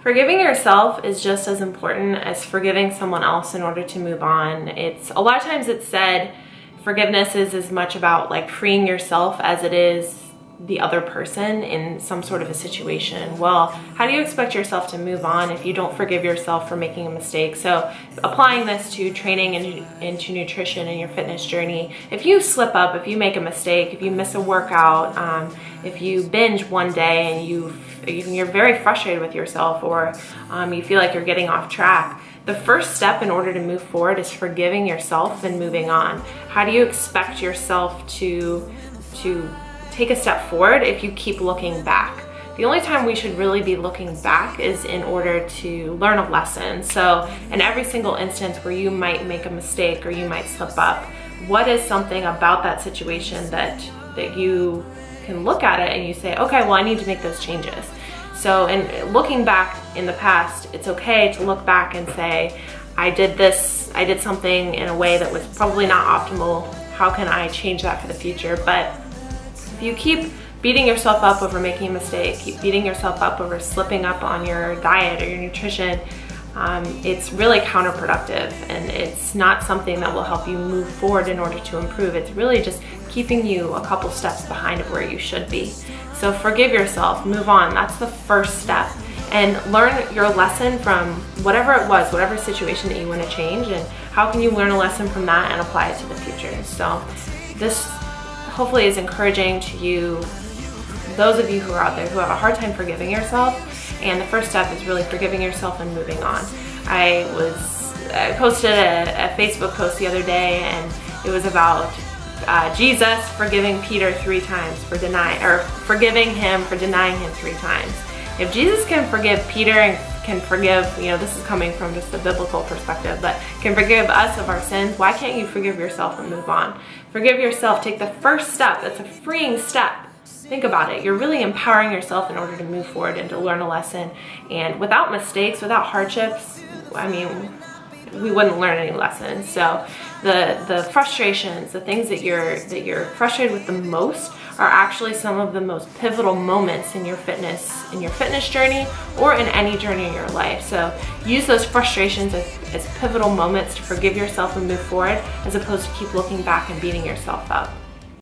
Forgiving yourself is just as important as forgiving someone else in order to move on. A lot of times it's said forgiveness is as much about like freeing yourself as it is the other person in some sort of a situation. Well, how do you expect yourself to move on if you don't forgive yourself for making a mistake? So applying this to training and into nutrition and your fitness journey, if you slip up, if you make a mistake, if you miss a workout, if you binge one day and you're very frustrated with yourself, or you feel like you're getting off track, the first step in order to move forward is forgiving yourself and moving on. How do you expect yourself to take a step forward if you keep looking back? The only time we should really be looking back is in order to learn a lesson. So in every single instance where you might make a mistake or you might slip up, what is something about that situation that you can look at it and you say, okay, well, I need to make those changes. So in looking back in the past, it's okay to look back and say, I did something in a way that was probably not optimal. How can I change that for the future? But if you keep beating yourself up over making a mistake, keep beating yourself up over slipping up on your diet or your nutrition, it's really counterproductive, and it's not something that will help you move forward in order to improve. It's really just keeping you a couple steps behind of where you should be. So forgive yourself, move on. That's the first step. And learn your lesson from whatever it was, whatever situation that you want to change, and how can you learn a lesson from that and apply it to the future. So this hopefully is encouraging to you, those of you who are out there who have a hard time forgiving yourself. And the first step is really forgiving yourself and moving on. I posted a Facebook post the other day, and it was about Jesus forgiving Peter 3 times for forgiving him for denying him 3 times. If Jesus can forgive Peter and can forgive, this is coming from just the biblical perspective, but can forgive us of our sins, why can't you forgive yourself and move on? Forgive yourself, take the first step. That's a freeing step. Think about it. You're really empowering yourself in order to move forward and to learn a lesson. And without mistakes, without hardships, we wouldn't learn any lessons. So the frustrations, the things that you're frustrated with the most are actually some of the most pivotal moments in your fitness journey, or in any journey in your life. So use those frustrations as pivotal moments to forgive yourself and move forward, as opposed to keep looking back and beating yourself up.